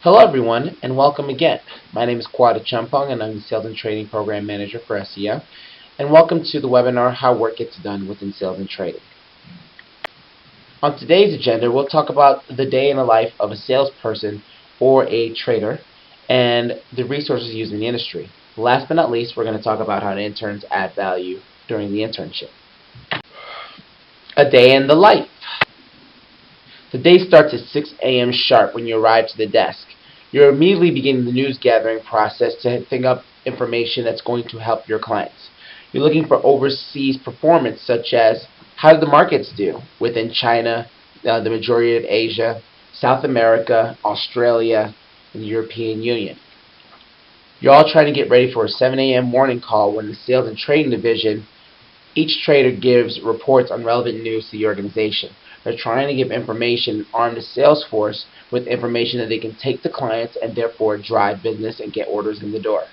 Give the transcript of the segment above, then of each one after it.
Hello everyone and welcome again. My name is Kwada Champong and I'm the Sales and Trading Program Manager for SEO. And welcome to the webinar How Work Gets Done within Sales and Trading. On today's agenda, we'll talk about the day in the life of a salesperson or a trader and the resources used in the industry. Last but not least, we're going to talk about how interns add value during the internship. A day in the life. The day starts at 6 a.m. sharp when you arrive to the desk. You're immediately beginning the news gathering process to think up information that's going to help your clients. You're looking for overseas performance, such as how did the markets do within China, the majority of Asia, South America, Australia, and the European Union. You're all trying to get ready for a 7 a.m. morning call when the sales and trading division, each trader gives reports on relevant news to the organization. They're trying to give information and arm the sales force with information that they can take to clients and therefore drive business and get orders in the door.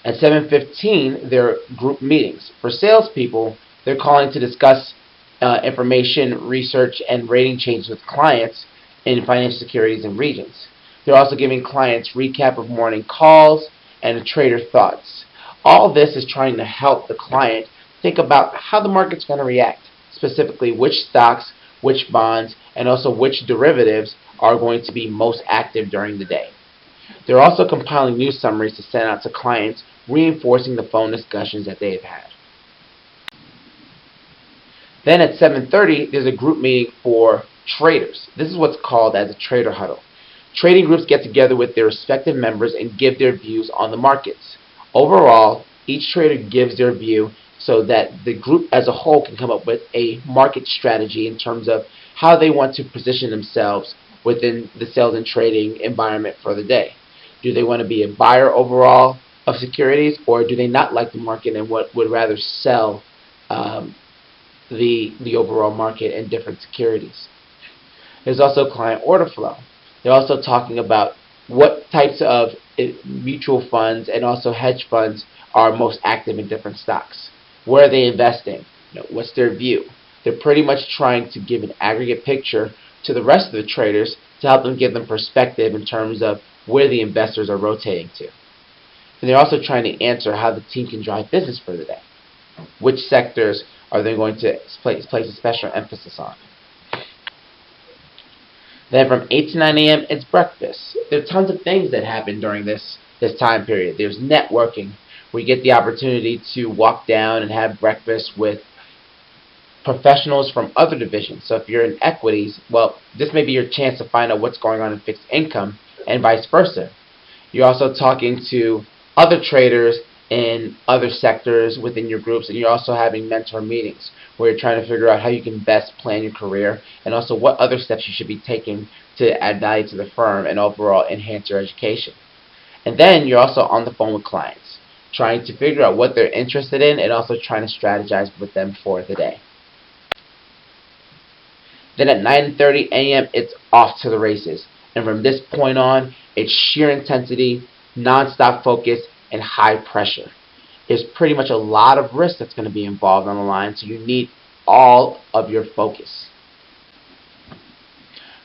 At 7:15, there are group meetings. For salespeople, they're calling to discuss information, research, and rating changes with clients in financial securities and regions. They're also giving clients recap of morning calls and trader thoughts. All this is trying to help the client think about how the market's going to react, specifically which stocks, which bonds, and also which derivatives are going to be most active during the day. They're also compiling news summaries to send out to clients, reinforcing the phone discussions that they've had. Then at 7:30, there's a group meeting for traders. This is what's called as a trader huddle. Trading groups get together with their respective members and give their views on the markets. Overall, each trader gives their view so that the group as a whole can come up with a market strategy in terms of how they want to position themselves within the sales and trading environment for the day. Do they want to be a buyer overall of securities, or do they not like the market and would rather sell the overall market and different securities? There's also client order flow. They're also talking about what types of mutual funds and also hedge funds are most active in different stocks. Where are they investing? What's their view? They're pretty much trying to give an aggregate picture to the rest of the traders to help them give them perspective in terms of where the investors are rotating to. And they're also trying to answer how the team can drive business for the day. Which sectors are they going to place a special emphasis on? Then from 8 to 9 a.m., it's breakfast. There are tons of things that happen during this time period. There's networking, where you get the opportunity to walk down and have breakfast with professionals from other divisions. So if you're in equities, well, this may be your chance to find out what's going on in fixed income and vice versa. You're also talking to other traders in other sectors within your groups, and you're also having mentor meetings where you're trying to figure out how you can best plan your career and also what other steps you should be taking to add value to the firm and overall enhance your education. And then you're also on the phone with clients, trying to figure out what they're interested in and also trying to strategize with them for the day. Then at 9:30 a.m., it's off to the races. And from this point on, it's sheer intensity, non-stop focus, and high pressure. There's pretty much a lot of risk that's going to be involved on the line, so you need all of your focus.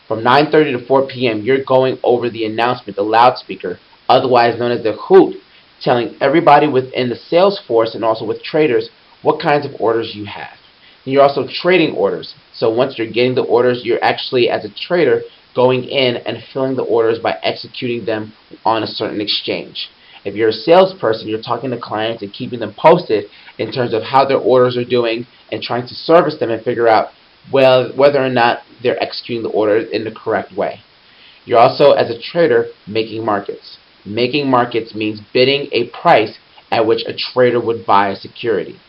From 9:30 to 4 p.m., you're going over the announcement, the loudspeaker, otherwise known as the hoot, telling everybody within the sales force and also with traders what kinds of orders you have. And you're also trading orders. So once you're getting the orders, you're actually, as a trader, going in and filling the orders by executing them on a certain exchange. If you're a salesperson, you're talking to clients and keeping them posted in terms of how their orders are doing and trying to service them and figure out whether or not they're executing the order in the correct way. You're also, as a trader, making markets. Making markets means bidding a price at which a trader would buy a security.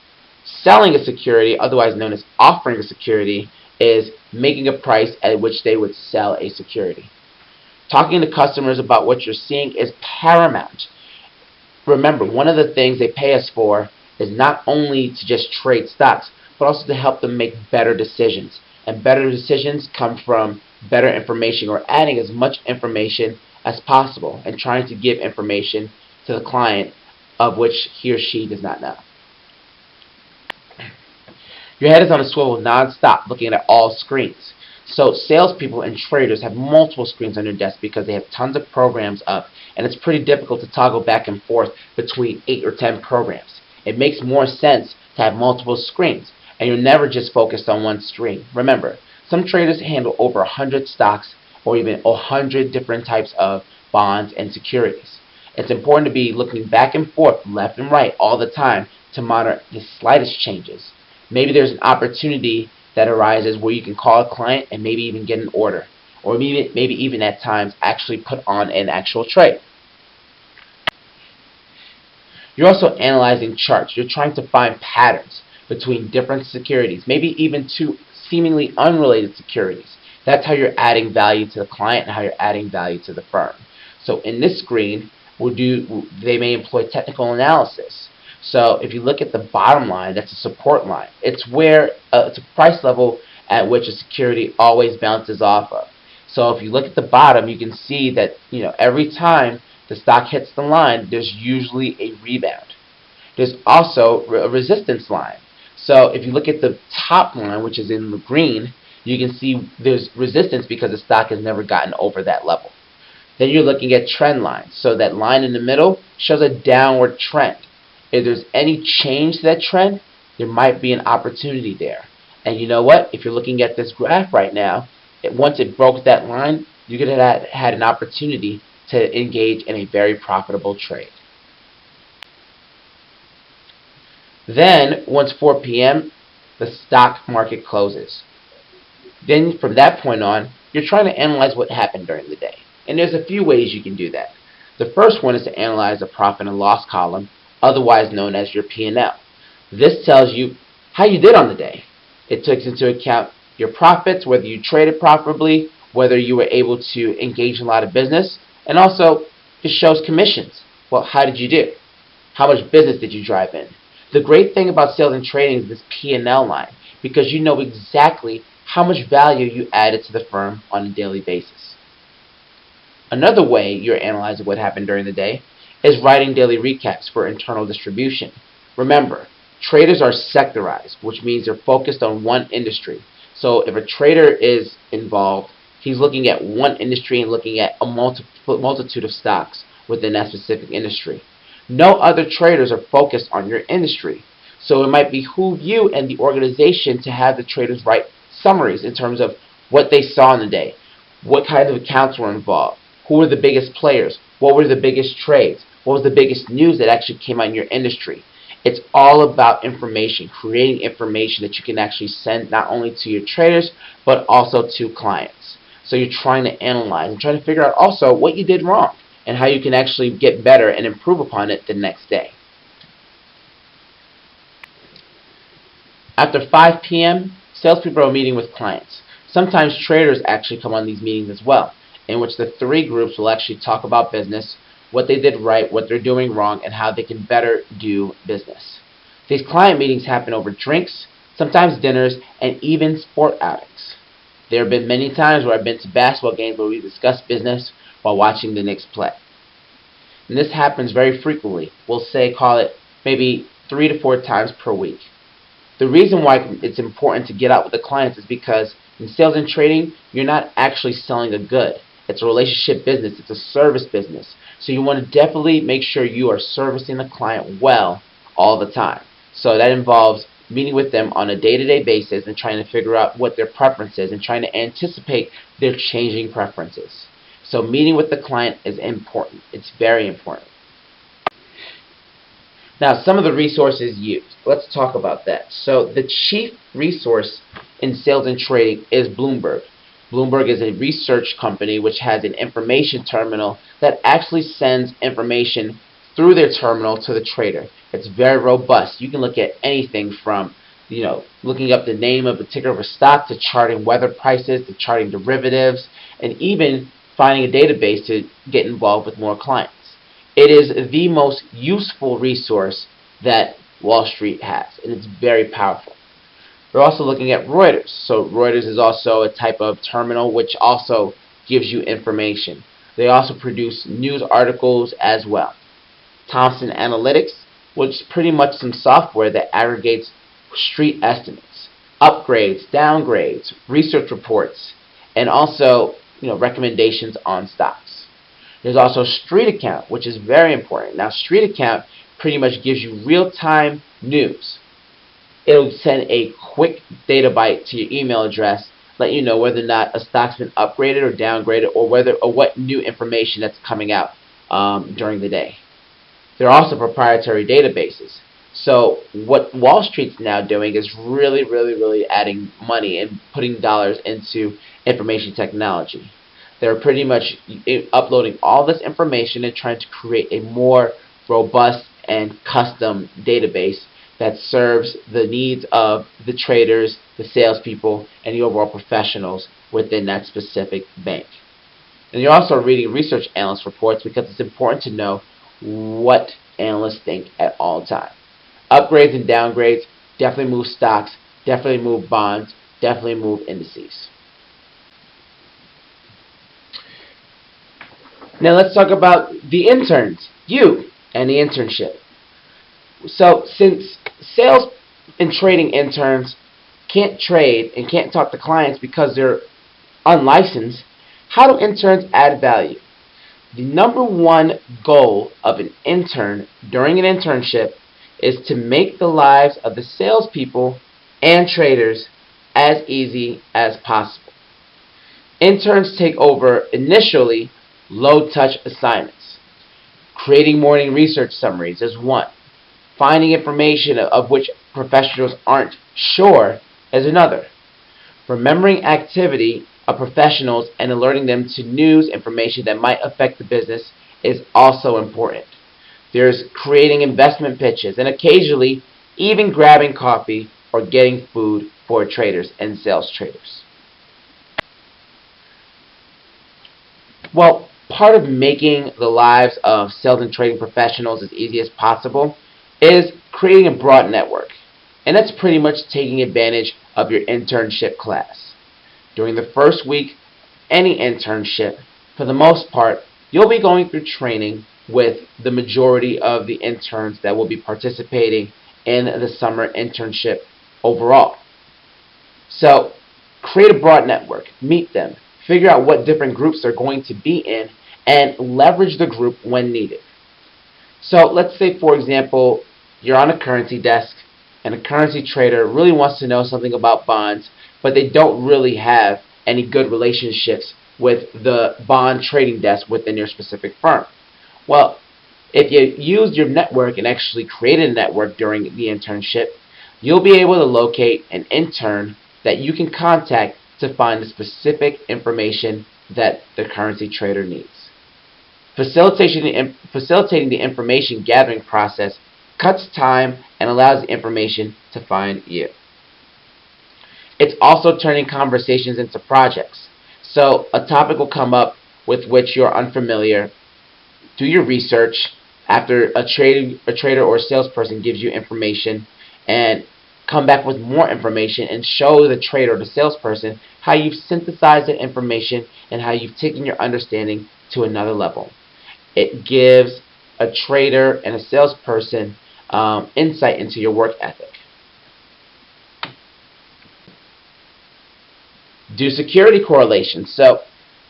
Selling a security, otherwise known as offering a security, is making a price at which they would sell a security. Talking to customers about what you're seeing is paramount. Remember, one of the things they pay us for is not only to just trade stocks, but also to help them make better decisions. And better decisions come from better information, or adding as much information as possible and trying to give information to the client of which he or she does not know. Your head is on a swivel non-stop, looking at all screens. So salespeople and traders have multiple screens on their desk because they have tons of programs up, and it's pretty difficult to toggle back and forth between 8 or 10 programs. It makes more sense to have multiple screens, and you're never just focused on one screen. Remember, some traders handle over 100 stocks or even 100 different types of bonds and securities. It's important to be looking back and forth, left and right all the time to monitor the slightest changes. Maybe there's an opportunity that arises where you can call a client and maybe even get an order, or maybe even at times actually put on an actual trade. You're also analyzing charts. You're trying to find patterns between different securities, maybe even two seemingly unrelated securities. That's how you're adding value to the client and how you're adding value to the firm. So in this screen, they may employ technical analysis. So if you look at the bottom line, that's a support line. It's where it's a price level at which a security always bounces off of. So if you look at the bottom, you can see that every time the stock hits the line, there's usually a rebound. There's also a resistance line. So if you look at the top line, which is in the green, you can see there's resistance because the stock has never gotten over that level. Then you're looking at trend lines. So that line in the middle shows a downward trend. If there's any change to that trend, there might be an opportunity there. And you know what? If you're looking at this graph right now, once it broke that line, you could have had an opportunity to engage in a very profitable trade. Then, once 4 p.m., the stock market closes. Then, from that point on, you're trying to analyze what happened during the day. And there's a few ways you can do that. The first one is to analyze the profit and loss column, otherwise known as your P&L. This tells you how you did on the day. It takes into account your profits, whether you traded profitably, whether you were able to engage in a lot of business, and also it shows commissions. Well, how did you do? How much business did you drive in? The great thing about sales and trading is this P&L line, because you know exactly how much value you added to the firm on a daily basis. Another way you're analyzing what happened during the day is writing daily recaps for internal distribution. Remember, traders are sectorized, which means they're focused on one industry. So if a trader is involved, he's looking at one industry and looking at a multitude of stocks within that specific industry. No other traders are focused on your industry. So it might behoove you and the organization to have the traders write summaries in terms of what they saw in the day, what kind of accounts were involved, who were the biggest players, what were the biggest trades, what was the biggest news that actually came out in your industry. It's all about information, creating information that you can actually send not only to your traders, but also to clients. So you're trying to analyze and trying to figure out also what you did wrong and how you can actually get better and improve upon it the next day. After 5 p.m., salespeople are meeting with clients. Sometimes traders actually come on these meetings as well, in which the three groups will actually talk about business, what they did right, what they're doing wrong, and how they can better do business. These client meetings happen over drinks, sometimes dinners, and even sport outings. There have been many times where I've been to basketball games where we discuss business while watching the Knicks play. And this happens very frequently. We'll call it maybe 3 to 4 times per week. The reason why it's important to get out with the clients is because in sales and trading, you're not actually selling a good. It's a relationship business. It's a service business. So you want to definitely make sure you are servicing the client well all the time. So that involves meeting with them on a day-to-day basis and trying to figure out what their preference is and trying to anticipate their changing preferences. So meeting with the client is important. It's very important. Now, some of the resources used. Let's talk about that. So the chief resource in sales and trading is Bloomberg. Bloomberg is a research company which has an information terminal that actually sends information through their terminal to the trader. It's very robust. You can look at anything from, looking up the name of a ticker of a stock to charting weather prices to charting derivatives and even finding a database to get involved with more clients. It is the most useful resource that Wall Street has, and it's very powerful. We're also looking at Reuters. So Reuters is also a type of terminal which also gives you information. They also produce news articles as well. Thomson Analytics, which is pretty much some software that aggregates street estimates, upgrades, downgrades, research reports, and also recommendations on stocks. There's also Street Account, which is very important. Now, Street Account pretty much gives you real-time news. It'll send a quick data byte to your email address, let you know whether or not a stock's been upgraded or downgraded, or what new information that's coming out during the day. There are also proprietary databases. So what Wall Street's now doing is really adding money and putting dollars into information technology. They're pretty much uploading all this information and trying to create a more robust and custom database that serves the needs of the traders, the salespeople, and the overall professionals within that specific bank. And you're also reading research analyst reports because it's important to know what analysts think at all times. Upgrades and downgrades definitely move stocks, definitely move bonds, definitely move indices. Now let's talk about the interns, you, and the internship. So since sales and trading interns can't trade and can't talk to clients because they're unlicensed, how do interns add value? The number one goal of an intern during an internship is to make the lives of the salespeople and traders as easy as possible. Interns take over initially low-touch assignments. Creating morning research summaries is one. Finding information of which professionals aren't sure is another. Remembering activity of professionals and alerting them to news information that might affect the business is also important. There's creating investment pitches and occasionally even grabbing coffee or getting food for traders and sales traders. Well, part of making the lives of sales and trading professionals as easy as possible is creating a broad network. And that's pretty much taking advantage of your internship class. During the first week, any internship, for the most part, you'll be going through training with the majority of the interns that will be participating in the summer internship overall. So, create a broad network, meet them, figure out what different groups they're going to be in, and leverage the group when needed. So, let's say, for example, you're on a currency desk, and a currency trader really wants to know something about bonds, but they don't really have any good relationships with the bond trading desk within your specific firm. Well, if you used your network and actually created a network during the internship, you'll be able to locate an intern that you can contact to find the specific information that the currency trader needs. Facilitating the information gathering process cuts time and allows the information to find you. It's also turning conversations into projects. So a topic will come up with which you're unfamiliar. Do your research after a trader or a salesperson gives you information, and come back with more information and show the trader or the salesperson how you've synthesized that information and how you've taken your understanding to another level. It gives a trader and a salesperson insight into your work ethic. Do security correlations. So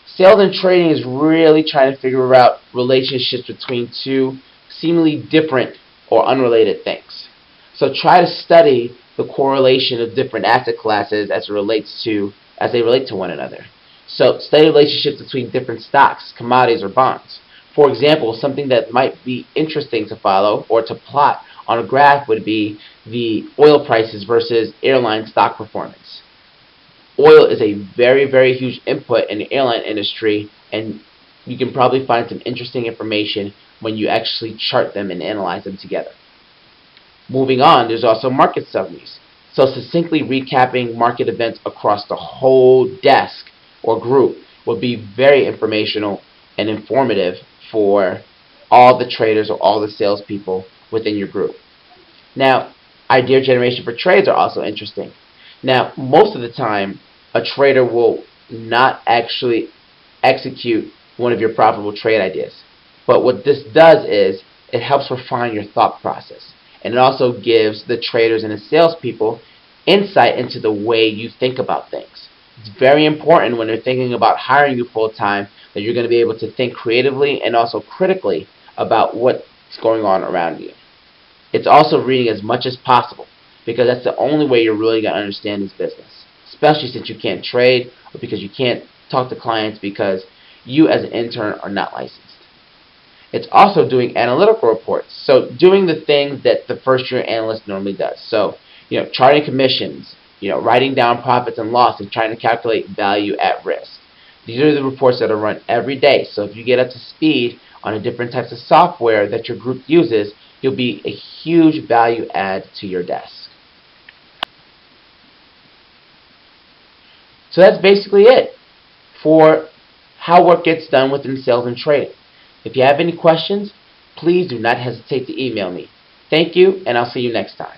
sales and trading is really trying to figure out relationships between two seemingly different or unrelated things. So try to study the correlation of different asset classes as they relate to one another. So study relationships between different stocks, commodities, or bonds. For example, something that might be interesting to follow or to plot on a graph would be the oil prices versus airline stock performance. Oil is a very huge input in the airline industry, and you can probably find some interesting information when you actually chart them and analyze them together. Moving on, there's also market summaries. So succinctly recapping market events across the whole desk or group will be very informational and informative for all the traders or all the salespeople within your group. Now, idea generation for trades are also interesting. Now, most of the time, a trader will not actually execute one of your profitable trade ideas. But what this does is it helps refine your thought process. And it also gives the traders and the salespeople insight into the way you think about things. It's very important when they're thinking about hiring you full-time that you're going to be able to think creatively and also critically about what's going on around you. It's also reading as much as possible because that's the only way you're really going to understand this business, especially since you can't trade or because you can't talk to clients because you as an intern are not licensed. It's also doing analytical reports, so doing the things that the first-year analyst normally does. So, charting commissions, writing down profits and loss and trying to calculate value at risk. These are the reports that are run every day. So if you get up to speed on the different types of software that your group uses, you'll be a huge value add to your desk. So that's basically it for how work gets done within sales and trading. If you have any questions, please do not hesitate to email me. Thank you, and I'll see you next time.